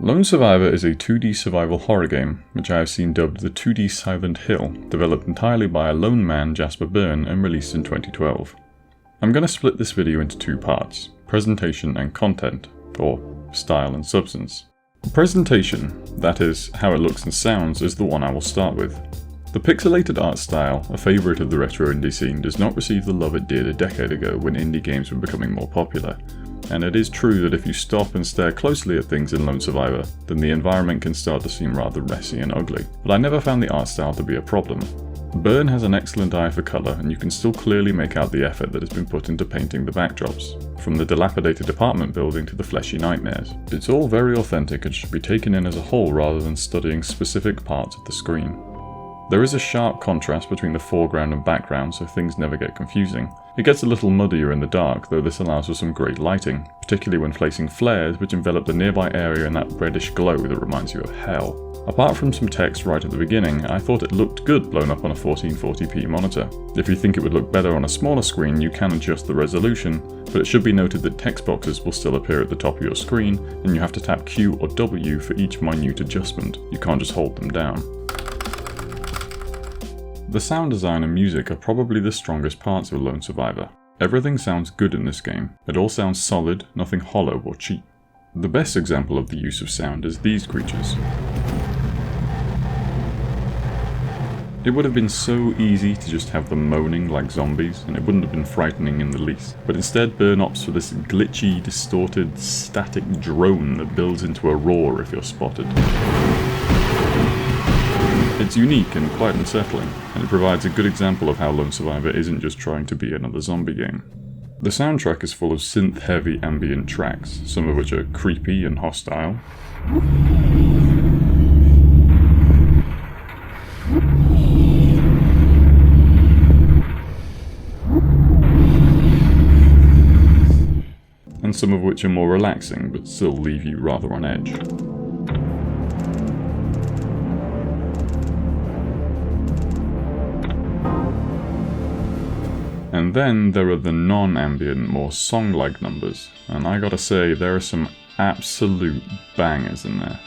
Lone Survivor is a 2D survival horror game, which I have seen dubbed the 2D Silent Hill, developed entirely by a lone man, Jasper Byrne, and released in 2012. I'm going to split this video into two parts, presentation and content, or style and substance. Presentation, that is, how it looks and sounds, is the one I will start with. The pixelated art style, a favourite of the retro indie scene, does not receive the love it did a decade ago when indie games were becoming more popular. And it is true that if you stop and stare closely at things in Lone Survivor, then the environment can start to seem rather messy and ugly. But I never found the art style to be a problem. Byrne has an excellent eye for colour, and you can still clearly make out the effort that has been put into painting the backdrops, from the dilapidated apartment building to the fleshy nightmares. It's all very authentic and should be taken in as a whole rather than studying specific parts of the screen. There is a sharp contrast between the foreground and background, so things never get confusing. It gets a little muddier in the dark, though this allows for some great lighting, particularly when placing flares which envelop the nearby area in that reddish glow that reminds you of hell. Apart from some text right at the beginning, I thought it looked good blown up on a 1440p monitor. If you think it would look better on a smaller screen, you can adjust the resolution, but it should be noted that text boxes will still appear at the top of your screen, and you have to tap Q or W for each minute adjustment. You can't just hold them down. The sound design and music are probably the strongest parts of Lone Survivor. Everything sounds good in this game. It all sounds solid, nothing hollow or cheap. The best example of the use of sound is these creatures. It would have been so easy to just have them moaning like zombies, and it wouldn't have been frightening in the least. But instead Byrne opts for this glitchy, distorted, static drone that builds into a roar if you're spotted. It's unique and quite unsettling, and it provides a good example of how Lone Survivor isn't just trying to be another zombie game. The soundtrack is full of synth-heavy ambient tracks, some of which are creepy and hostile. And some of which are more relaxing, but still leave you rather on edge. And then there are the non-ambient, more song-like numbers, and I gotta say, there are some absolute bangers in there.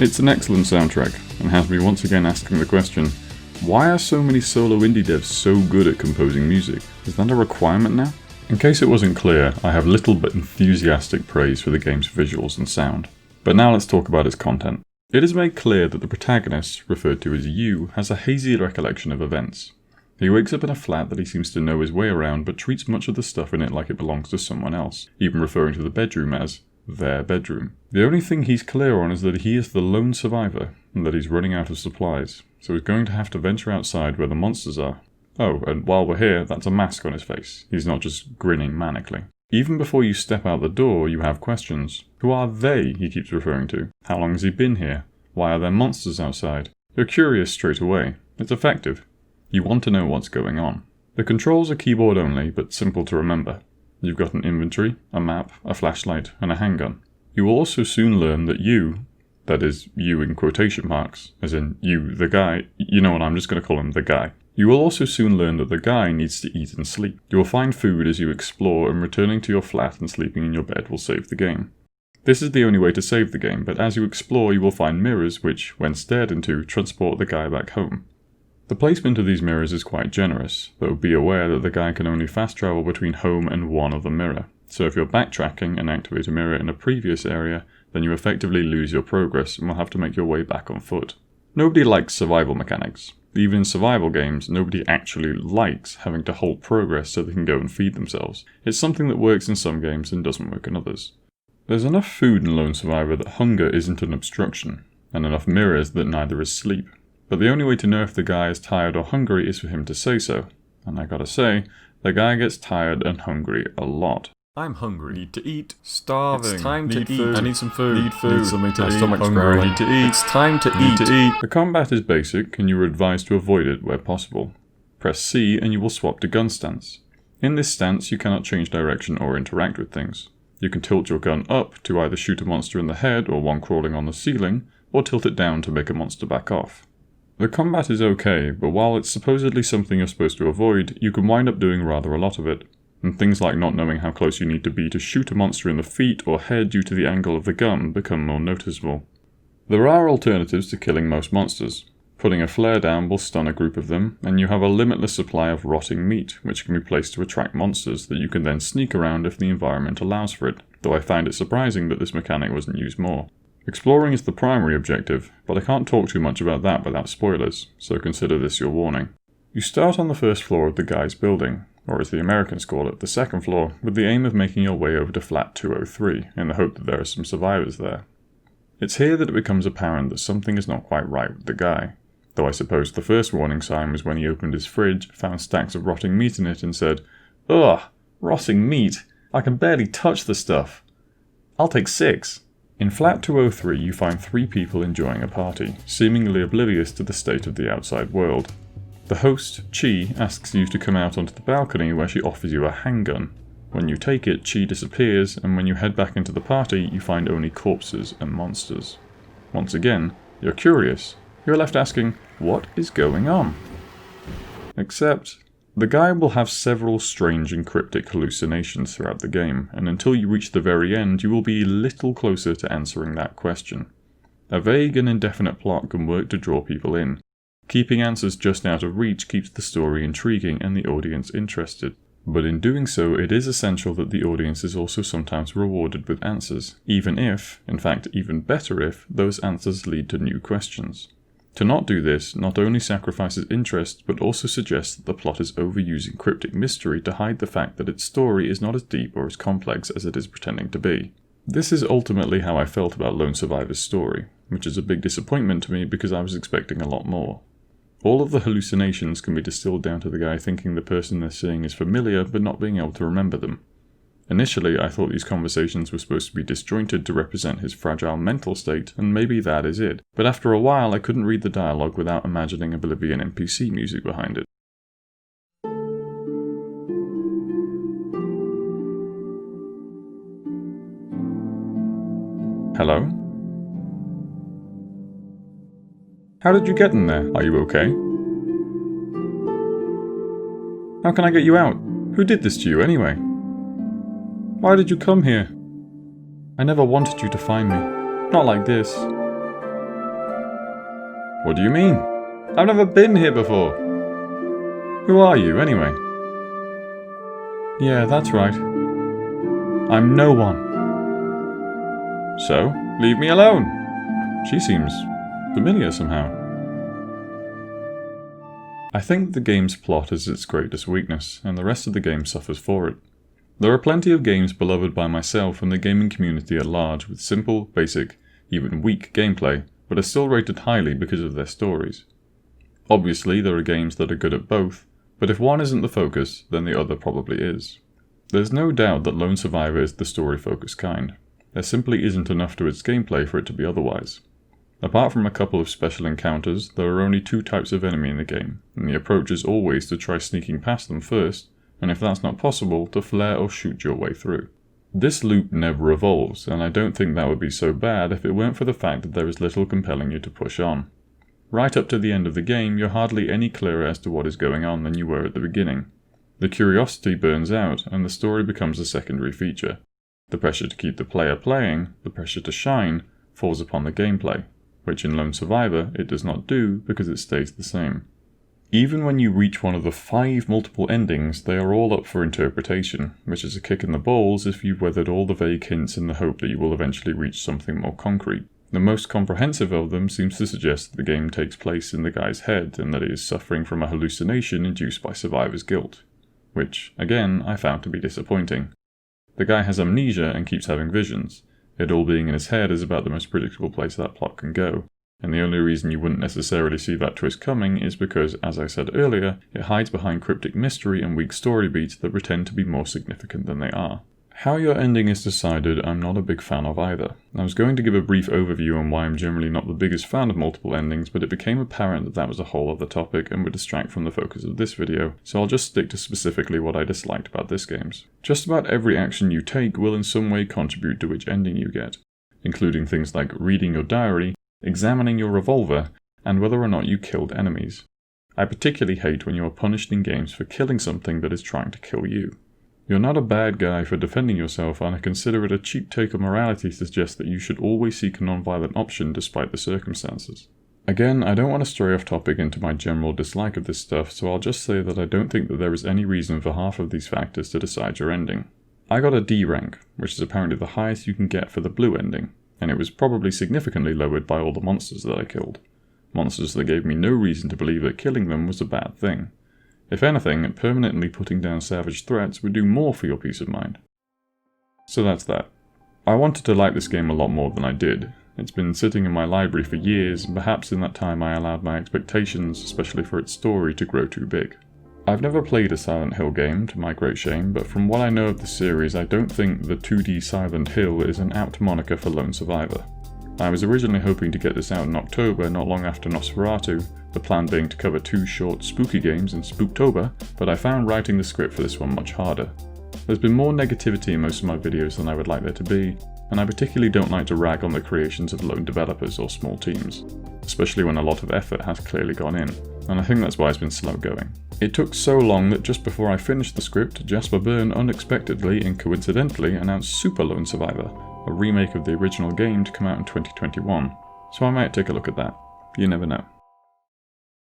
It's an excellent soundtrack, and has me once again asking the question, why are so many solo indie devs so good at composing music? Is that a requirement now? In case it wasn't clear, I have little but enthusiastic praise for the game's visuals and sound. But now let's talk about its content. It is made clear that the protagonist, referred to as You, has a hazy recollection of events. He wakes up in a flat that he seems to know his way around, but treats much of the stuff in it like it belongs to someone else, even referring to the bedroom as their bedroom. The only thing he's clear on is that he is the lone survivor, and that he's running out of supplies, so he's going to have to venture outside where the monsters are. Oh, and while we're here, that's a mask on his face. He's not just grinning manically. Even before you step out the door, you have questions. Who are they he keeps referring to? How long has he been here? Why are there monsters outside? You're curious straight away. It's effective. You want to know what's going on. The controls are keyboard only, but simple to remember. You've got an inventory, a map, a flashlight, and a handgun. You will also soon learn that you, that is, you in quotation marks, as in you, the guy, you know what, I'm just going to call him the guy. You will also soon learn that the guy needs to eat and sleep. You will find food as you explore, and returning to your flat and sleeping in your bed will save the game. This is the only way to save the game, but as you explore you will find mirrors which, when stared into, transport the guy back home. The placement of these mirrors is quite generous, though be aware that the guy can only fast travel between home and one other mirror. So if you're backtracking and activate a mirror in a previous area, then you effectively lose your progress and will have to make your way back on foot. Nobody likes survival mechanics. Even in survival games, nobody actually likes having to halt progress so they can go and feed themselves. It's something that works in some games and doesn't work in others. There's enough food in Lone Survivor that hunger isn't an obstruction, and enough mirrors that neither is sleep. But the only way to know if the guy is tired or hungry is for him to say so. And I gotta say, the guy gets tired and hungry a lot. I'm hungry. Need to eat. Starving. It's time to Need eat. food. I need some food. Need food. Need something to My eat. stomach's Hungry. growling. Need to eat. It's time to Need eat. to eat. The combat is basic, and you are advised to avoid it where possible. Press C and you will swap to gun stance. In this stance, you cannot change direction or interact with things. You can tilt your gun up to either shoot a monster in the head or one crawling on the ceiling, or tilt it down to make a monster back off. The combat is okay, but while it's supposedly something you're supposed to avoid, you can wind up doing rather a lot of it. And things like not knowing how close you need to be to shoot a monster in the feet or head due to the angle of the gun become more noticeable. There are alternatives to killing most monsters. Putting a flare down will stun a group of them, and you have a limitless supply of rotting meat, which can be placed to attract monsters that you can then sneak around if the environment allows for it, though I find it surprising that this mechanic wasn't used more. Exploring is the primary objective, but I can't talk too much about that without spoilers, so consider this your warning. You start on the first floor of the guy's building, or as the Americans call it, the second floor, with the aim of making your way over to flat 203, in the hope that there are some survivors there. It's here that it becomes apparent that something is not quite right with the guy, though I suppose the first warning sign was when he opened his fridge, found stacks of rotting meat in it and said, "Ugh, rotting meat? I can barely touch the stuff. I'll take 6. In flat 203 you find 3 people enjoying a party, seemingly oblivious to the state of the outside world. The host, Chi, asks you to come out onto the balcony where she offers you a handgun. When you take it, Chi disappears, and when you head back into the party, you find only corpses and monsters. Once again, you're curious. You're left asking, what is going on? Except, the guy will have several strange and cryptic hallucinations throughout the game, and until you reach the very end, you will be little closer to answering that question. A vague and indefinite plot can work to draw people in. Keeping answers just out of reach keeps the story intriguing and the audience interested. But in doing so, it is essential that the audience is also sometimes rewarded with answers, even if, in fact even better if, those answers lead to new questions. To not do this not only sacrifices interest, but also suggests that the plot is overusing cryptic mystery to hide the fact that its story is not as deep or as complex as it is pretending to be. This is ultimately how I felt about Lone Survivor's story, which is a big disappointment to me because I was expecting a lot more. All of the hallucinations can be distilled down to the guy thinking the person they're seeing is familiar but not being able to remember them. Initially, I thought these conversations were supposed to be disjointed to represent his fragile mental state, and maybe that is it. But after a while, I couldn't read the dialogue without imagining Oblivion NPC music behind it. Hello? How did you get in there? Are you okay? How can I get you out? Who did this to you anyway? Why did you come here? I never wanted you to find me. Not like this. What do you mean? I've never been here before. Who are you, anyway? Yeah, that's right. I'm no one. So, leave me alone. She seems familiar somehow. I think the game's plot is its greatest weakness, and the rest of the game suffers for it. There are plenty of games beloved by myself and the gaming community at large with simple, basic, even weak gameplay, but are still rated highly because of their stories. Obviously, there are games that are good at both, but if one isn't the focus, then the other probably is. There's no doubt that Lone Survivor is the story-focused kind. There simply isn't enough to its gameplay for it to be otherwise. Apart from a couple of special encounters, there are only 2 types of enemy in the game, and the approach is always to try sneaking past them first, and if that's not possible, to flare or shoot your way through. This loop never evolves, and I don't think that would be so bad if it weren't for the fact that there is little compelling you to push on. Right up to the end of the game, you're hardly any clearer as to what is going on than you were at the beginning. The curiosity burns out, and the story becomes a secondary feature. The pressure to keep the player playing, the pressure to shine, falls upon the gameplay, which in Lone Survivor it does not do because it stays the same. Even when you reach one of the 5 multiple endings, they are all up for interpretation, which is a kick in the balls if you've weathered all the vague hints in the hope that you will eventually reach something more concrete. The most comprehensive of them seems to suggest that the game takes place in the guy's head and that he is suffering from a hallucination induced by survivor's guilt, which, again, I found to be disappointing. The guy has amnesia and keeps having visions. It all being in his head is about the most predictable place that plot can go. And the only reason you wouldn't necessarily see that twist coming is because, as I said earlier, it hides behind cryptic mystery and weak story beats that pretend to be more significant than they are. How your ending is decided, I'm not a big fan of either. I was going to give a brief overview on why I'm generally not the biggest fan of multiple endings, but it became apparent that that was a whole other topic and would distract from the focus of this video, so I'll just stick to specifically what I disliked about this game's. Just about every action you take will in some way contribute to which ending you get, including things like reading your diary, examining your revolver, and whether or not you killed enemies. I particularly hate when you are punished in games for killing something that is trying to kill you. You're not a bad guy for defending yourself, and I consider it a cheap take on morality to suggest that you should always seek a non-violent option despite the circumstances. Again, I don't want to stray off topic into my general dislike of this stuff, so I'll just say that I don't think that there is any reason for half of these factors to decide your ending. I got a D rank, which is apparently the highest you can get for the blue ending, and it was probably significantly lowered by all the monsters that I killed. Monsters that gave me no reason to believe that killing them was a bad thing. If anything, permanently putting down savage threats would do more for your peace of mind. So that's that. I wanted to like this game a lot more than I did. It's been sitting in my library for years, and perhaps in that time I allowed my expectations, especially for its story, to grow too big. I've never played a Silent Hill game, to my great shame, but from what I know of the series, I don't think the 2D Silent Hill is an apt moniker for Lone Survivor. I was originally hoping to get this out in October, not long after Nosferatu, the plan being to cover 2 short spooky games in Spooktober, but I found writing the script for this one much harder. There's been more negativity in most of my videos than I would like there to be, and I particularly don't like to rag on the creations of lone developers or small teams, especially when a lot of effort has clearly gone in, and I think that's why it's been slow going. It took so long that just before I finished the script, Jasper Byrne unexpectedly and coincidentally announced Super Lone Survivor, a remake of the original game to come out in 2021, so I might take a look at that. You never know.